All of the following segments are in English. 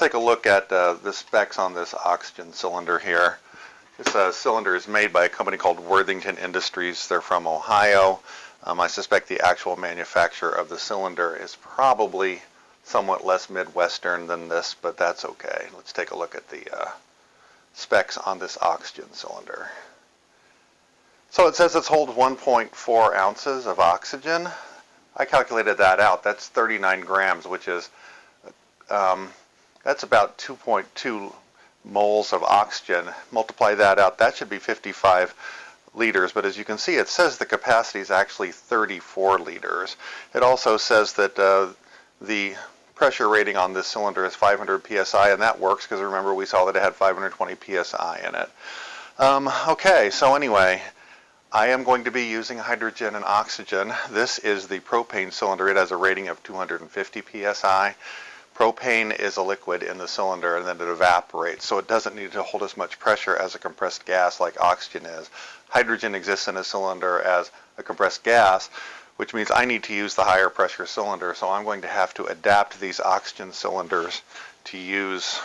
take a look at the specs on this oxygen cylinder here. This cylinder is made by a company called Worthington Industries. They're from Ohio. I suspect the actual manufacturer of the cylinder is probably somewhat less Midwestern than this, but that's okay. Let's take a look at the specs on this oxygen cylinder. So it says it holds 1.4 ounces of oxygen. I calculated that out. That's 39 grams, which is that's about 2.2 moles of oxygen. Multiply that out. That should be 55 liters. But as you can see, it says the capacity is actually 34 liters. It also says that the pressure rating on this cylinder is 500 psi, and that works because remember we saw that it had 520 psi in it. Okay, so anyway, I am going to be using hydrogen and oxygen. This is the propane cylinder. It has a rating of 250 psi. Propane is a liquid in the cylinder and then it evaporates, so it doesn't need to hold as much pressure as a compressed gas like oxygen is. Hydrogen exists in a cylinder as a compressed gas, which means I need to use the higher pressure cylinder, so I'm going to have to adapt these oxygen cylinders to use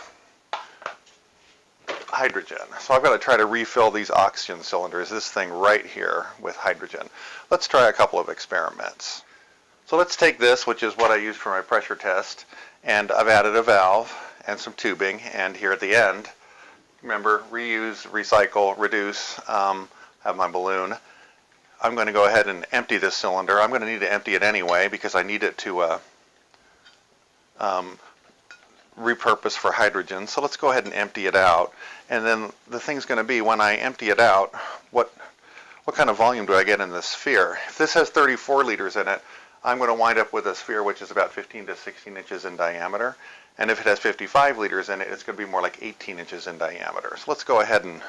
hydrogen. So I've got to try to refill these oxygen cylinders, this thing right here, with hydrogen. Let's try a couple of experiments. So let's take this, which is what I used for my pressure test, and I've added a valve and some tubing, and here at the end, remember, reuse, recycle, reduce, have my balloon. I'm going to go ahead and empty this cylinder. I'm going to need to empty it anyway because I need it to repurpose for hydrogen. So let's go ahead and empty it out. And then the thing's going to be, when I empty it out, what kind of volume do I get in this sphere? If this has 34 liters in it, I'm going to wind up with a sphere which is about 15 to 16 inches in diameter. And if it has 55 liters in it, it's going to be more like 18 inches in diameter. So let's go ahead and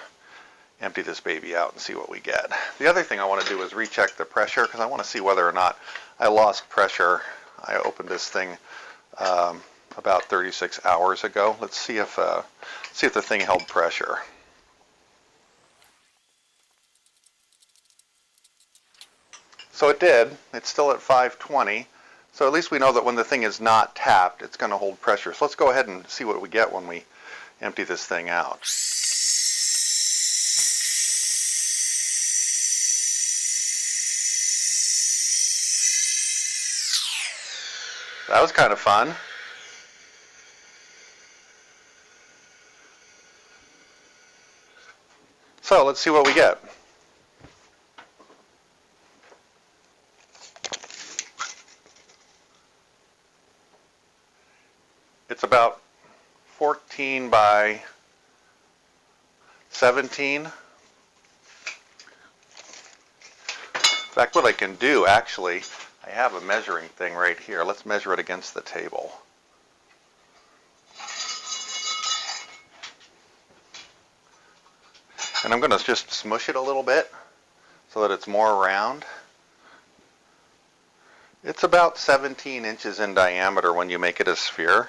empty this baby out and see what we get. The other thing I want to do is recheck the pressure because I want to see whether or not I lost pressure. I opened this thing about 36 hours ago. Let's see if the thing held pressure. So it did. It's still at 520. So at least we know that when the thing is not tapped, it's going to hold pressure. So let's go ahead and see what we get when we empty this thing out. That was kind of fun. So let's see what we get. It's about 14 by 17. In fact, what I can do actually, I have a measuring thing right here. Let's measure it against the table. And I'm going to just smush it a little bit so that it's more round. It's about 17 inches in diameter when you make it a sphere.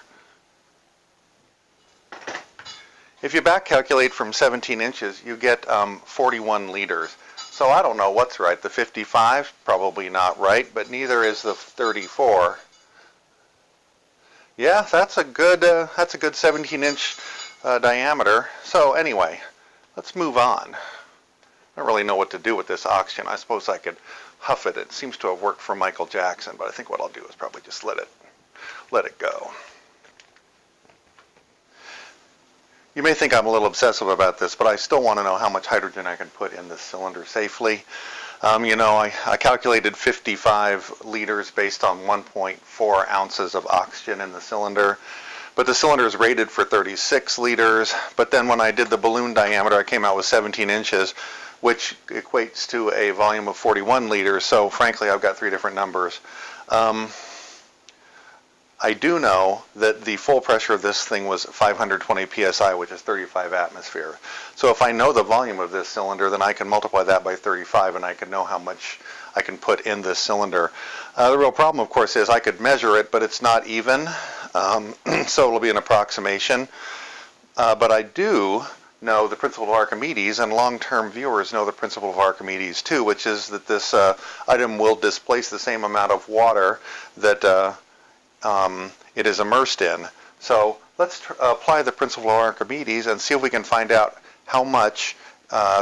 If you back calculate from 17 inches, you get 41 liters. So I don't know what's right. The 55 probably not right, but neither is the 34. Yeah, that's a good 17-inch diameter. So anyway, let's move on. I don't really know what to do with this oxygen. I suppose I could huff it. It seems to have worked for Michael Jackson, but I think what I'll do is probably just let it go. You may think I'm a little obsessive about this, but I still want to know how much hydrogen I can put in this cylinder safely. You know, I calculated 55 liters based on 1.4 ounces of oxygen in the cylinder, but the cylinder is rated for 36 liters. But then when I did the balloon diameter, I came out with 17 inches, which equates to a volume of 41 liters. So frankly, I've got three different numbers. I do know that the full pressure of this thing was 520 psi, which is 35 atmosphere. So if I know the volume of this cylinder, then I can multiply that by 35 and I can know how much I can put in this cylinder. The real problem, of course, is I could measure it, but it's not even, so it'll be an approximation. But I do know the principle of Archimedes, and long-term viewers know the principle of Archimedes too, which is that this item will displace the same amount of water that it is immersed in. So let's apply the principle of Archimedes and see if we can find out how much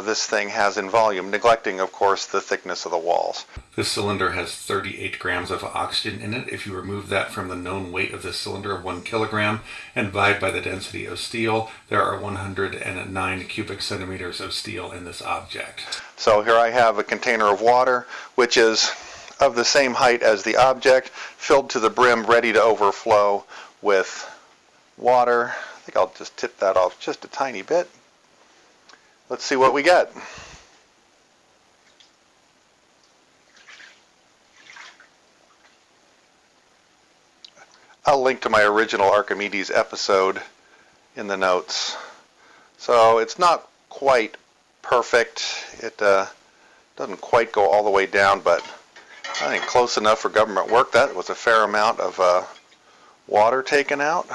this thing has in volume, neglecting, of course, the thickness of the walls. This cylinder has 38 grams of oxygen in it. If you remove that from the known weight of this cylinder of 1 kilogram and divide by the density of steel, there are 109 cubic centimeters of steel in this object. So here I have a container of water, which is of the same height as the object, filled to the brim, ready to overflow with water. I think I'll just tip that off just a tiny bit. Let's see what we get. I'll link to my original Archimedes episode in the notes. So it's not quite perfect. It doesn't quite go all the way down, but I think close enough for government work. That was a fair amount of water taken out.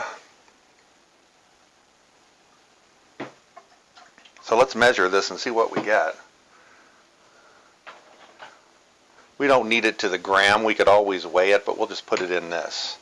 So let's measure this and see what we get. We don't need it to the gram. We could always weigh it, but we'll just put it in this.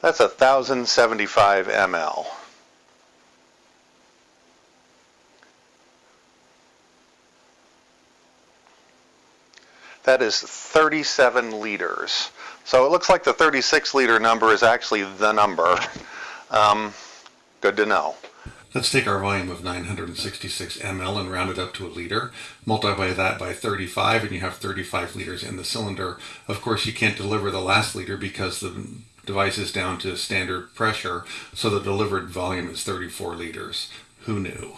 That's 1,075 ml. That is 37 liters. So it looks like the 36 liter number is actually the number. Good to know. Let's take our volume of 966 ml and round it up to a liter. Multiply that by 35 and you have 35 liters in the cylinder. Of course, you can't deliver the last liter because the device is down to standard pressure, so the delivered volume is 34 liters. Who knew?